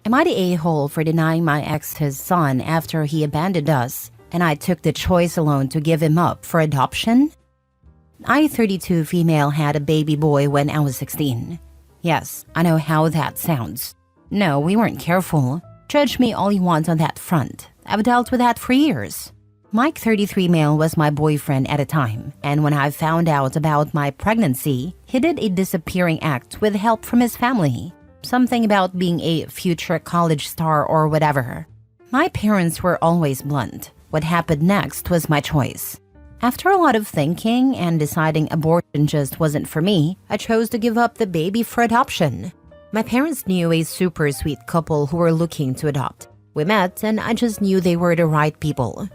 Am I the a-hole for denying my ex his son after he abandoned us, and I took the choice alone to give him up for adoption? I, 32 female, had a baby boy when I was 16. Yes, I know how that sounds. No, we weren't careful. Judge me all you want on that front. I've dealt with that for years. Mike, 33 male, was my boyfriend at the time, and when I found out about my pregnancy, he did a disappearing act with help from his family. Something about being a future college star or whatever. My parents were always blunt. What happened next was my choice. After a lot of thinking and deciding abortion just wasn't for me, I chose to give up the baby for adoption. My parents knew a super sweet couple who were looking to adopt. We met and I just knew they were the right people.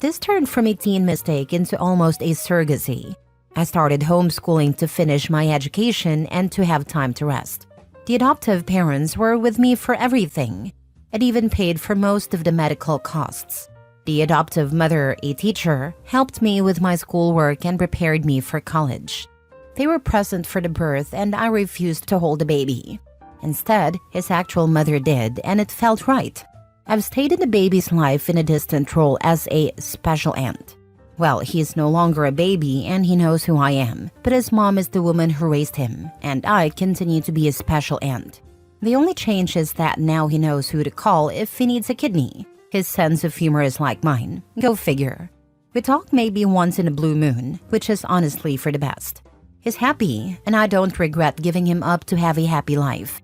This turned from a teen mistake into almost a surrogacy. I started homeschooling to finish my education and to have time to rest. The adoptive parents were with me for everything. It even paid for most of the medical costs. The adoptive mother, a teacher, helped me with my schoolwork and prepared me for college. They were present for the birth and I refused to hold the baby. Instead, his actual mother did, and it felt right. I've stayed in the baby's life in a distant role as a special aunt. Well, he's no longer a baby and he knows who I am, but his mom is the woman who raised him, and I continue to be a special aunt. The only change is that now he knows who to call if he needs a kidney. His sense of humor is like mine. Go figure. We talk maybe once in a blue moon, which is honestly for the best. He's happy, and I don't regret giving him up to have a happy life.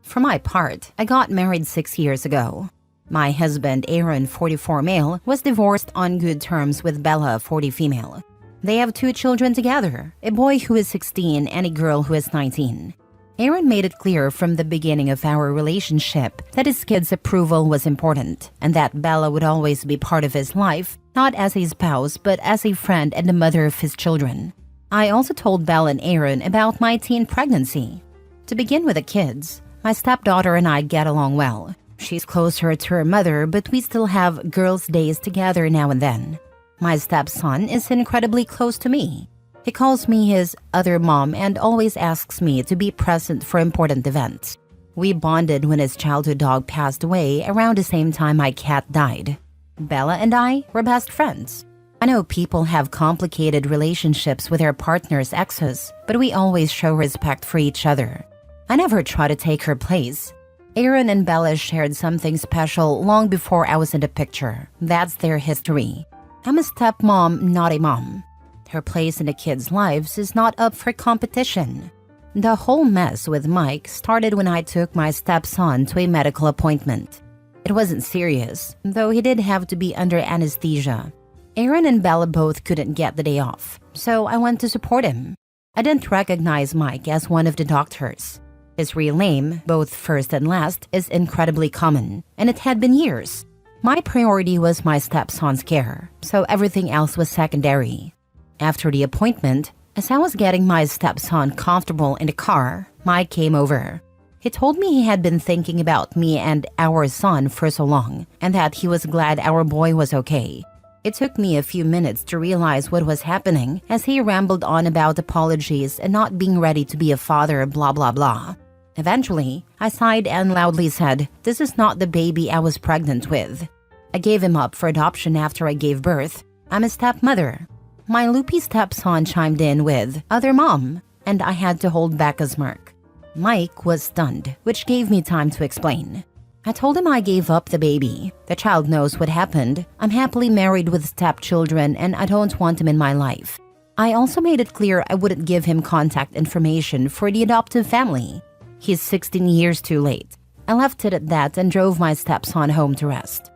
For my part, I got married 6 years ago. My husband, Aaron, 44 male, was divorced on good terms with Bella, 40 female. They have 2 children together, a boy who is 16 and a girl who is 19. Aaron made it clear from the beginning of our relationship that his kids' approval was important and that Bella would always be part of his life, not as a spouse but as a friend and the mother of his children. I also told Bella and Aaron about my teen pregnancy. To begin with the kids, my stepdaughter and I get along well. She's closer to her mother, but we still have girls' days together now and then. My stepson is incredibly close to me. He calls me his other mom and always asks me to be present for important events. We bonded when his childhood dog passed away around the same time my cat died. Bella and I were best friends. I know people have complicated relationships with their partner's exes, but we always show respect for each other. I never try to take her place. Aaron and Bella shared something special long before I was in the picture. That's their history. I'm a stepmom, not a mom. Her place in the kids' lives is not up for competition. The whole mess with Mike started when I took my stepson to a medical appointment. It wasn't serious, though he did have to be under anesthesia. Aaron and Bella both couldn't get the day off, so I went to support him. I didn't recognize Mike as one of the doctors. His real name, both first and last, is incredibly common, and it had been years. My priority was my stepson's care, so everything else was secondary. After the appointment, as I was getting my stepson comfortable in the car, Mike came over. He told me he had been thinking about me and our son for so long, and that he was glad our boy was okay. It took me a few minutes to realize what was happening as he rambled on about apologies and not being ready to be a father, blah blah blah. Eventually, I sighed and loudly said, "This is not the baby I was pregnant with." I gave him up for adoption after I gave birth. I'm a stepmother. My loopy stepson chimed in with, "Other mom," and I had to hold back a smirk. Mike was stunned, which gave me time to explain. I told him I gave up the baby. The child knows what happened. I'm happily married with stepchildren and I don't want him in my life. I also made it clear I wouldn't give him contact information for the adoptive family. He's 16 years too late. I left it at that and drove my stepson home to rest.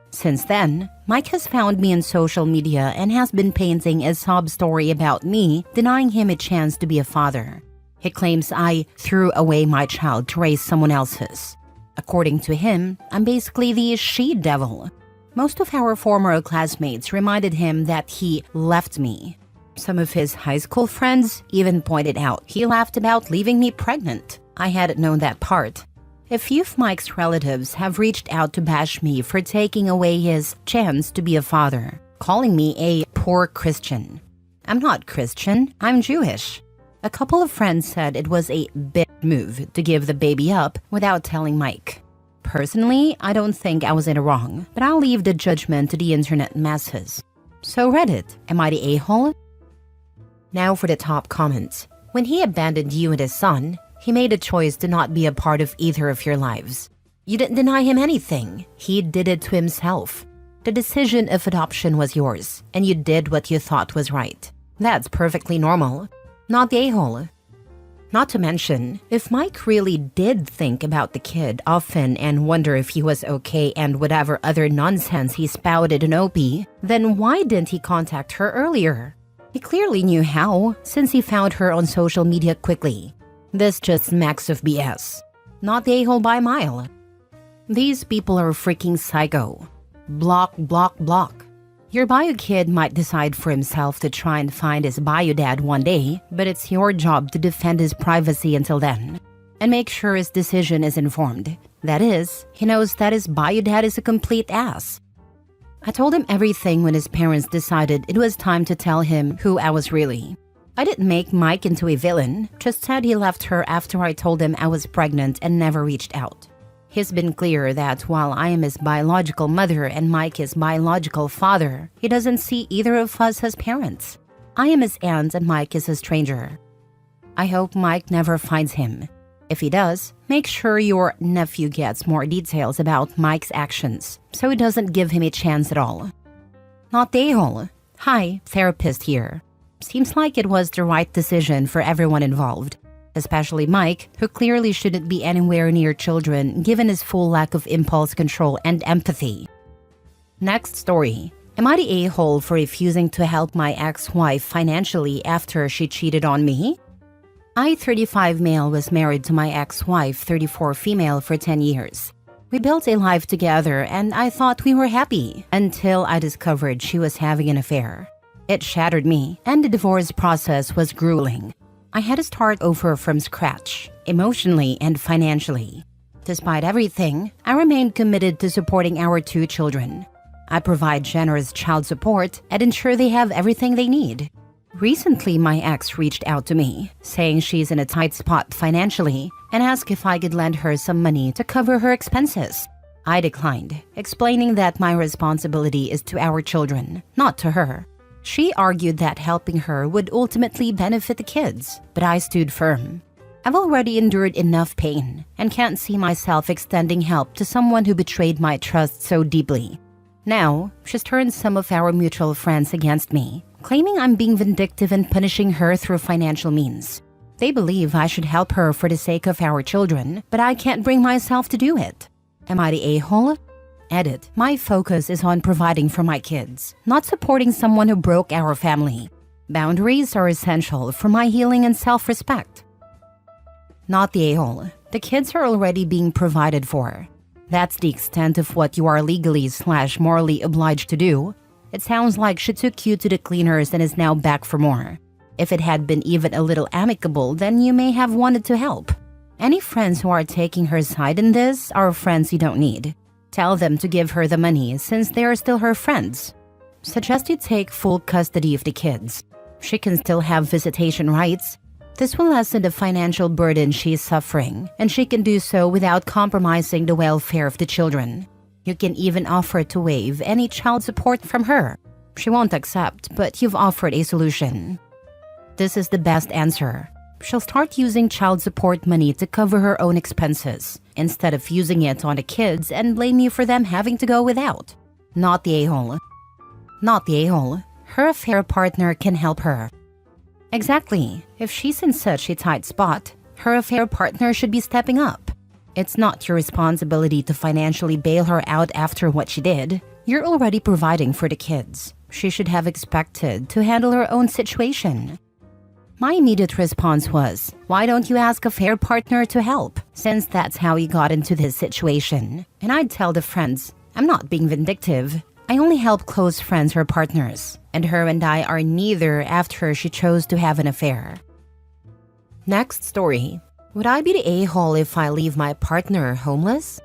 Since then, Mike has found me on social media and has been painting a sob story about me denying him a chance to be a father. He claims I threw away my child to raise someone else's. According to him, I'm basically the she-devil. Most of our former classmates reminded him that he left me. Some of his high school friends even pointed out he laughed about leaving me pregnant. I hadn't known that part. A few of Mike's relatives have reached out to bash me for taking away his chance to be a father, calling me a poor Christian. I'm not Christian, I'm Jewish. A couple of friends said it was a big move to give the baby up without telling Mike. Personally, I don't think I was in the wrong, but I'll leave the judgment to the internet masses. So Reddit, am I the a-hole? Now for the top comments. When he abandoned you and his son, he made a choice to not be a part of either of your lives. You didn't deny him anything. He did it to himself. The decision of adoption was yours, and you did what you thought was right. That's perfectly normal. Not the a-hole. Not to mention, if Mike really did think about the kid often and wonder if he was okay and whatever other nonsense he spouted in OP, then why didn't he contact her earlier? He clearly knew how, since he found her on social media quickly. This just smacks of BS. Not the a-hole by a mile. These people are freaking psycho. Block, block, block. Your bio kid might decide for himself to try and find his bio dad one day, but it's your job to defend his privacy until then. And make sure his decision is informed. That is, he knows that his bio dad is a complete ass. I told him everything when his parents decided it was time to tell him who I was really. I didn't make Mike into a villain, just said he left her after I told him I was pregnant and never reached out. He's been clear that while I am his biological mother and Mike his biological father, he doesn't see either of us as parents. I am his aunt and Mike is a stranger. I hope Mike never finds him. If he does, make sure your nephew gets more details about Mike's actions, so he doesn't give him a chance at all. Not the a-hole. Hi, therapist here. Seems like it was the right decision for everyone involved, especially Mike, who clearly shouldn't be anywhere near children given his full lack of impulse control and empathy. Next story. Am I the a-hole for refusing to help my ex-wife financially after she cheated on me? I, 35 male, was married to my ex-wife, 34 female, for 10 years. We built a life together and I thought we were happy until I discovered she was having an affair. It shattered me and the divorce process was grueling. I had to start over from scratch, emotionally and financially. Despite everything, I remained committed to supporting our 2 children. I provide generous child support and ensure they have everything they need. Recently, my ex reached out to me, saying she's in a tight spot financially and asked if I could lend her some money to cover her expenses. I declined, explaining that my responsibility is to our children, not to her. She argued that helping her would ultimately benefit the kids, but I stood firm. I've already endured enough pain and can't see myself extending help to someone who betrayed my trust so deeply. Now, she's turned some of our mutual friends against me, claiming I'm being vindictive and punishing her through financial means. They believe I should help her for the sake of our children, but I can't bring myself to do it. Am I the a-hole? Edit. My focus is on providing for my kids, not supporting someone who broke our family. Boundaries are essential for my healing and self-respect. Not the a-hole. The kids are already being provided for. That's the extent of what you are legally/morally obliged to do. It sounds like she took you to the cleaners and is now back for more. If it had been even a little amicable, then you may have wanted to help. Any friends who are taking her side in this are friends you don't need. Tell them to give her the money since they are still her friends. Suggest you take full custody of the kids. She can still have visitation rights. This will lessen the financial burden she is suffering, and she can do so without compromising the welfare of the children. You can even offer to waive any child support from her. She won't accept, but you've offered a solution. This is the best answer. She'll start using child support money to cover her own expenses, instead of using it on the kids and blame you for them having to go without. Not the a-hole. Not the a-hole. Her affair partner can help her. Exactly. If she's in such a tight spot, her affair partner should be stepping up. It's not your responsibility to financially bail her out after what she did. You're already providing for the kids. She should have expected to handle her own situation. My immediate response was, why don't you ask a fair partner to help, since that's how you got into this situation? And I'd tell the friends, I'm not being vindictive. I only help close friends or partners, and her and I are neither after she chose to have an affair. Next story. Would I be the a-hole if I leave my partner homeless?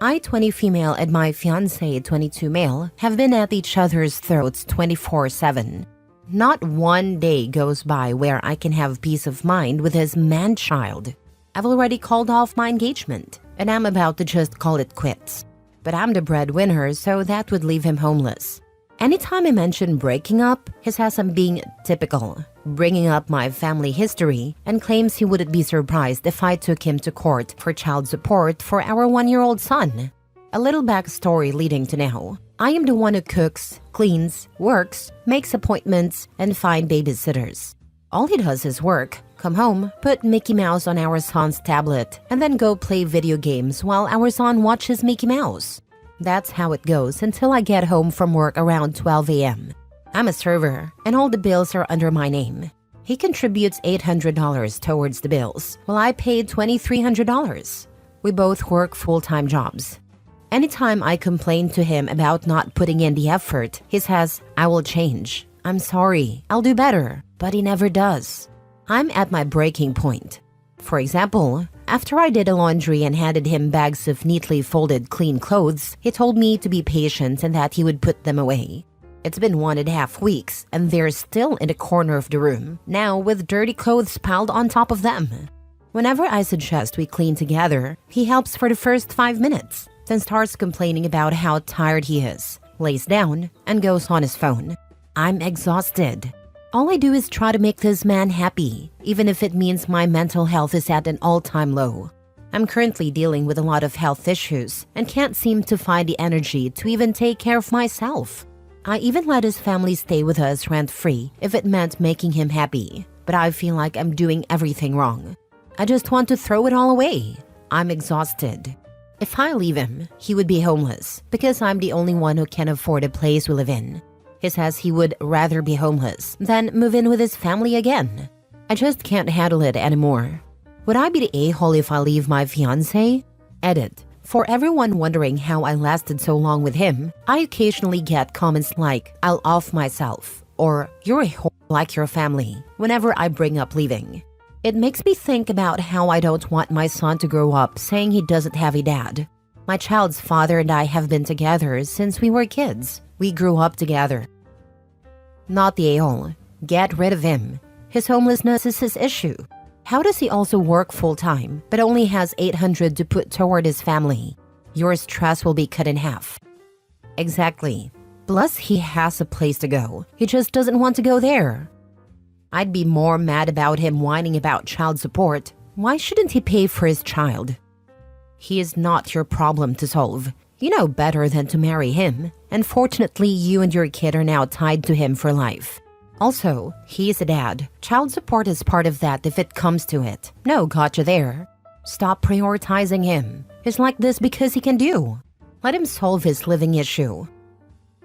I, 20 female, and my fiancé, 22 male, have been at each other's throats 24/7. Not one day goes by where I can have peace of mind with his man-child. I've already called off my engagement. and I'm about to just call it quits. But I'm the breadwinner, so that would leave him homeless. Anytime I mention breaking up, he says I'm being typical, bringing up my family history, and claims he wouldn't be surprised if I took him to court for child support for our 1-year-old son. A little backstory leading to now. I am the one who cooks, cleans, works, makes appointments, and find babysitters. All he does is work, come home, put Mickey Mouse on our son's tablet, and then go play video games while our son watches Mickey Mouse. That's how it goes until I get home from work around 12 a.m. I'm a server, and all the bills are under my name. He contributes $800 towards the bills, while I paid $2,300. We both work full-time jobs. Anytime I complain to him about not putting in the effort, he says, "I will change. I'm sorry. I'll do better." But he never does. I'm at my breaking point. For example, after I did a laundry and handed him bags of neatly folded clean clothes, he told me to be patient and that he would put them away. It's been 1.5 weeks, and they're still in the corner of the room, now with dirty clothes piled on top of them. Whenever I suggest we clean together, he helps for the first 5 minutes, then starts complaining about how tired he is, lays down, and goes on his phone. I'm exhausted. All I do is try to make this man happy, even if it means my mental health is at an all-time low. I'm currently dealing with a lot of health issues and can't seem to find the energy to even take care of myself. I even let his family stay with us rent-free if it meant making him happy, but I feel like I'm doing everything wrong. I just want to throw it all away. I'm exhausted. If I leave him, he would be homeless because I'm the only one who can afford a place we live in. He says he would rather be homeless than move in with his family again. I just can't handle it anymore. Would I be the a-hole if I leave my fiancé? Edit. For everyone wondering how I lasted so long with him, I occasionally get comments like, "I'll off myself," or "You're a whore like your family," whenever I bring up leaving. It makes me think about how I don't want my son to grow up saying he doesn't have a dad. My child's father and I have been together since we were kids. We grew up together. Not the a-hole. Get rid of him. His homelessness is his issue. How does he also work full-time, but only has $800 to put toward his family? Your stress will be cut in half. Exactly. Plus, he has a place to go. He just doesn't want to go there. I'd be more mad about him whining about child support. Why shouldn't he pay for his child? He is not your problem to solve. You know better than to marry him. And fortunately, you and your kid are now tied to him for life. Also, he is a dad. Child support is part of that if it comes to it. No gotcha there. Stop prioritizing him. He's like this because he can do. Let him solve his living issue.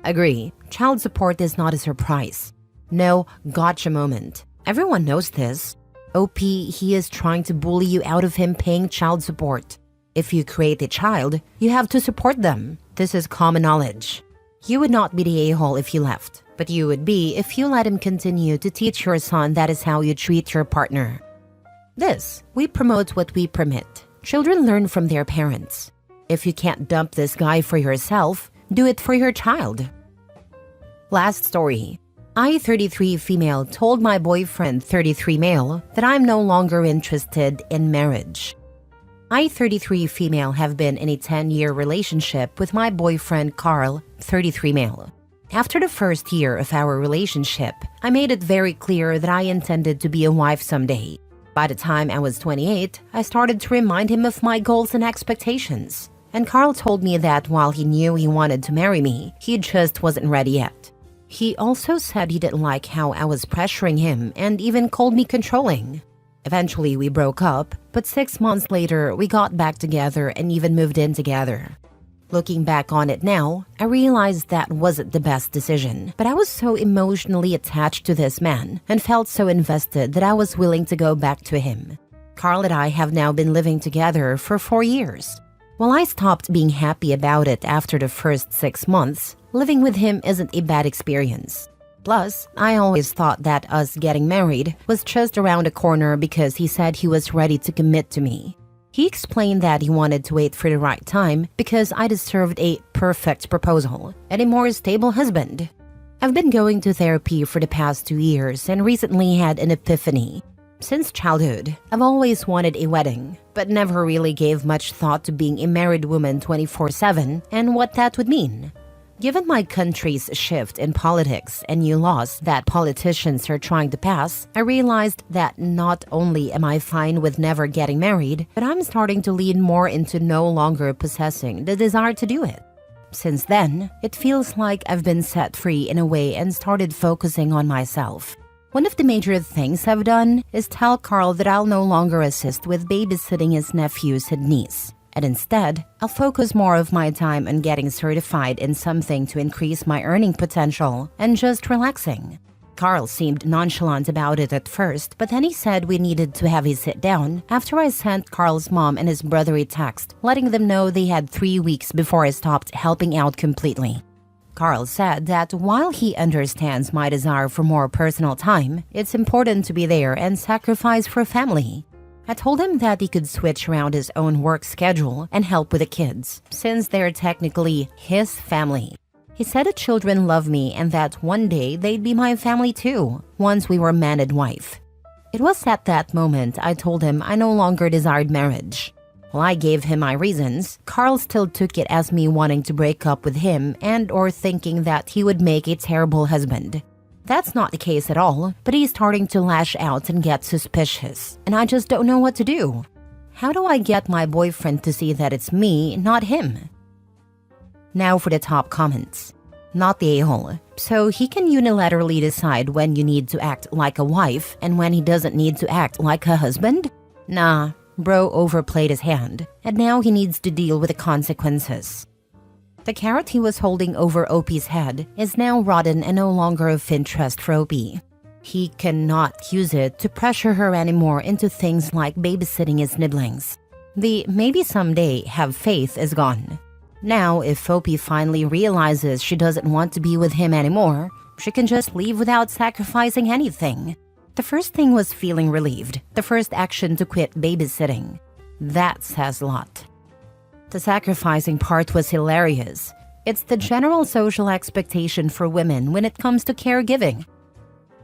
Agree, child support is not a surprise. No gotcha moment. Everyone knows this. OP, he is trying to bully you out of him paying child support. If you create a child, you have to support them. This is common knowledge. You would not be the a-hole if you left, but you would be if you let him continue to teach your son that is how you treat your partner. We promote what we permit. Children learn from their parents. If you can't dump this guy for yourself, do it for your child. Last story. I, 33 female, told my boyfriend, 33 male, that I'm no longer interested in marriage. I, 33 female, have been in a 10-year relationship with my boyfriend Carl, 33 male. After the first year of our relationship, I made it very clear that I intended to be a wife someday. By the time I was 28, I started to remind him of my goals and expectations. And Carl told me that while he knew he wanted to marry me, he just wasn't ready yet. He also said he didn't like how I was pressuring him and even called me controlling. Eventually, we broke up, but 6 months later, we got back together and even moved in together. Looking back on it now, I realized that wasn't the best decision, but I was so emotionally attached to this man and felt so invested that I was willing to go back to him. Carl and I have now been living together for 4 years. While I stopped being happy about it after the first 6 months, living with him isn't a bad experience. Plus, I always thought that us getting married was just around the corner because he said he was ready to commit to me. He explained that he wanted to wait for the right time because I deserved a perfect proposal and a more stable husband. I've been going to therapy for the past 2 years and recently had an epiphany. Since childhood, I've always wanted a wedding, but never really gave much thought to being a married woman 24/7 and what that would mean. Given my country's shift in politics and new laws that politicians are trying to pass, I realized that not only am I fine with never getting married, but I'm starting to lean more into no longer possessing the desire to do it. Since then, it feels like I've been set free in a way and started focusing on myself. One of the major things I've done is tell Carl that I'll no longer assist with babysitting his nephew's niece. And instead, I'll focus more of my time on getting certified in something to increase my earning potential and just relaxing. Carl seemed nonchalant about it at first, but then he said we needed to have a sit down after I sent Carl's mom and his brother a text letting them know they had 3 weeks before I stopped helping out completely. Carl said that while he understands my desire for more personal time, it's important to be there and sacrifice for family. I told him that he could switch around his own work schedule and help with the kids, since they're technically his family. He said the children love me and that one day they'd be my family too, once we were man and wife. It was at that moment I told him I no longer desired marriage. While I gave him my reasons, Carl still took it as me wanting to break up with him and or thinking that he would make a terrible husband. That's not the case at all, but he's starting to lash out and get suspicious, and I just don't know what to do. How do I get my boyfriend to see that it's me, not him? Now for the top comments. Not the a-hole. So he can unilaterally decide when you need to act like a wife and when he doesn't need to act like a husband? Nah, bro overplayed his hand, and now he needs to deal with the consequences. The carrot he was holding over Opie's head is now rotten and no longer of interest for Opie. He cannot use it to pressure her anymore into things like babysitting his nibblings. The maybe someday have faith is gone. Now, if Opie finally realizes she doesn't want to be with him anymore, she can just leave without sacrificing anything. The first thing was feeling relieved, the first action to quit babysitting. That says a lot. The sacrificing part was hilarious. It's the general social expectation for women when it comes to caregiving.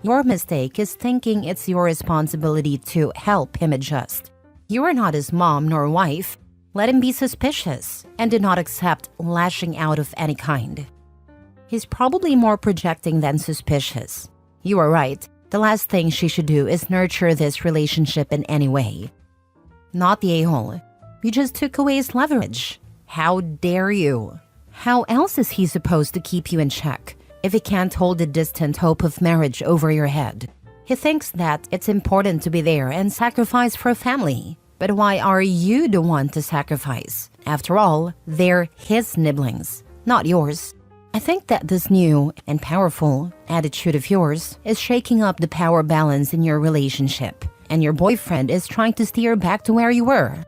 Your mistake is thinking it's your responsibility to help him adjust. You are not his mom nor wife. Let him be suspicious and do not accept lashing out of any kind. He's probably more projecting than suspicious. You are right. The last thing she should do is nurture this relationship in any way. Not the a-hole. You just took away his leverage. How dare you? How else is he supposed to keep you in check if he can't hold the distant hope of marriage over your head? He thinks that it's important to be there and sacrifice for a family. But why are you the one to sacrifice? After all, they're his nibblings, not yours. I think that this new and powerful attitude of yours is shaking up the power balance in your relationship, and your boyfriend is trying to steer back to where you were.